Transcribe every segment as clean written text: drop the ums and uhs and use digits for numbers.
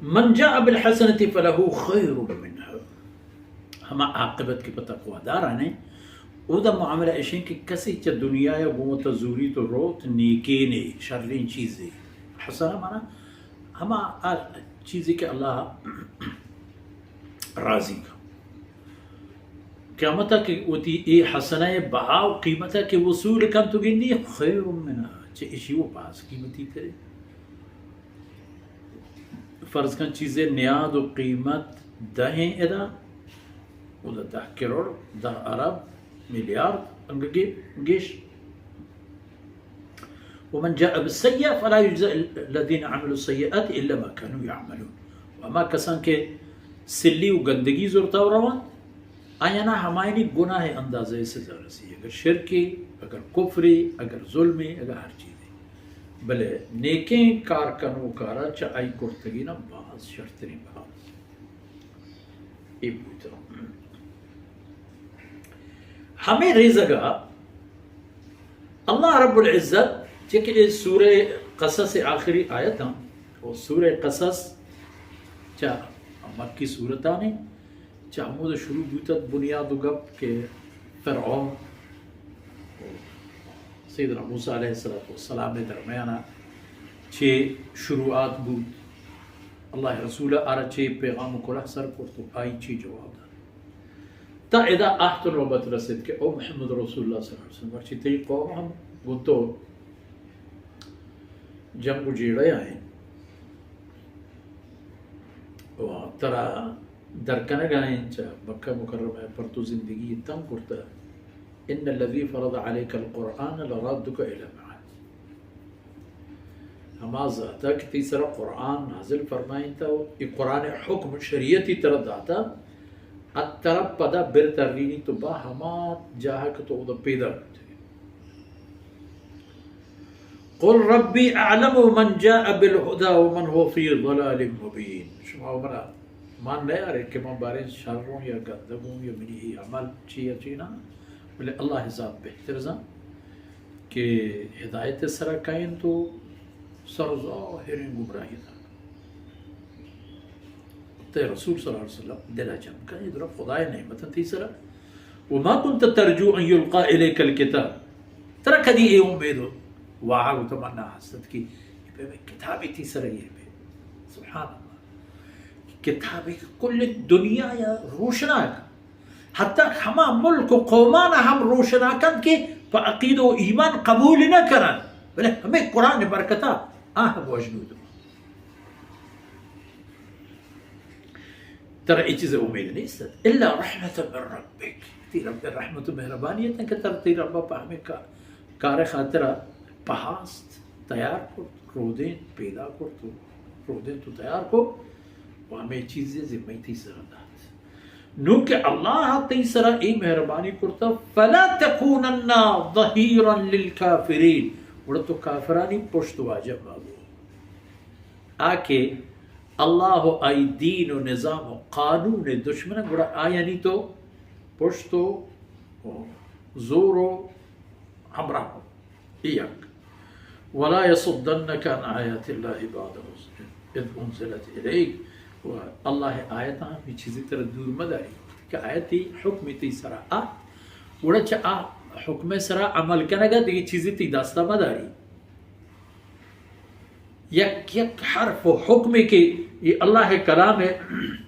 من جاء بالحسنة فله خير منها. ہما عاقبت کی تقوی دارانے او دا معاملہ اشین کہ کسی چا دنیا یا گومت زوری تو روت نیکینے شرین چیزیں حسنہ مانا ہما چیزیں کہ اللہ راضی کا قیامتا کہ وہ تی اے حسنہ بہاو قیمتا کہ وصول کم تو گنی خیر منها چا اشی وہ پاس قیمتی ترے فرض کن چیزیں نیاد و قیمت دہیں ادا او دا 10 کروڑ 10 ارب ملیارد انگے گیش. ومن جاء بالسیئة فلا يجزى الذين عملوا السیئات الا ما كانوا يعملون. وما کسان کے سلی و گندگی زورتا و روان آیانا ہمائنی گناہ اندازے سے زرسی اگر شرکی اگر کفری اگر ظلمی اگر ہر چیزی بلے نیکیں کارکنو کارا چاہائی کرتگی نا باز شرطنی باز ای بوتا ہمیں ریزگا اللہ رب العزت چکہ سورہ قصص آخری آیت ہم اور سورہ قصص چاہ مکی صورتانے چاہ مود شروع بوتت بنیاد گب کہ فرعون سیدنا موسیٰ علیہ السلام نے درمیانا چھ شروعات بود اللہ رسول آرہ چھ پیغام کلہ سر کرتو آئی چھ جواب دا تا ادا آہت نوبت رسید کہ او محمد رسول اللہ صلی اللہ علیہ وسلم ورچی تی قوم ہم گنتو جنگ جیڑے آئیں ترا درکنہ گائیں چاہ مکہ مکرمہ پر تو زندگی تم کرتا ان الذي فرض عليك القرآن لرادك الى معاد ہما ذاتا کہ تیسرا قرآن نازل فرمائیں تا یہ قرآن حکم شریعتی طرف داتا اترب پدا برترینی تو با ہما جاہا کہ تو دا پیدا کرتے قل ربی اعلم من جاء بالہدا ومن هو فی ضلال مبین. شما عمرہ مان لے آرے کہ من بارے شروں یا گندگوں یا منی عمل چیا چینا بلے اللہ حساب بہتر زن کہ ہدایت سرا کائن تو سر ظاہرین گمراہی تھا تے رسول صلی اللہ علیہ وسلم دلہ جم کا ادھر خدای نعمت تیسرا وما كنت ترجو ان يلقى اليك الكتاب ترى کدی اے امید وعا و تمنا حسد کی کتابی تیسرا یہ بے سبحان اللہ کتابی کل دنیا یا روشنا کا حتی ہما ملک و قومانا ہم روشنا کن کے پا عقید و ایمان قبول نہ کرن بلے ہمیں قرآن برکتا آہ وجنود ترى ای چیز امید نیست الا رحمت من ربک تی رب رحمت و مہربانیت ہے کہ تی رب پا ہمیں کار خاطرہ پہاست تیار کو رودین پیدا کو تو رودین تو تیار کو و ہمیں چیزیں ذمہ تیسرا دات نو کہ اللہ تیسرا ای مہربانی کرتا فلا تکونن ظہیرا للکافرین وڑا تو کافرانی پشت واجب بابو آکے اللہ آئی دین و نظام و قانون دشمن گوڑا آیانی تو پشتو زور و ہمراہ ایک ولا يصدنك عن آیات اللہ بعد اذ انزلت الیک اللہ آیت ہمیں چیزی طرح دور مداری کہ آیتی حکمی تی سرا وڑا چا حکم سرا عمل کنگا دیگی چیزی تی داستا مداری یک حرف و حکم کے یہ اللہ کلام ہے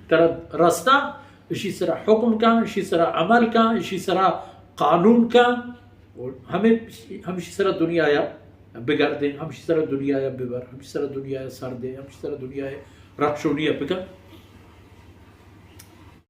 طرح رستہ اسی طرح حکم کا اسی طرح عمل کا اسی طرح قانون کا ہمیں اسی طرح دنیا یا بگڑ دیں ہم اسی طرح دنیا یا ببر ہم اسی طرح دنیا یا سر دیں ہم اسی طرح دنیا یا رکشونی یا پکر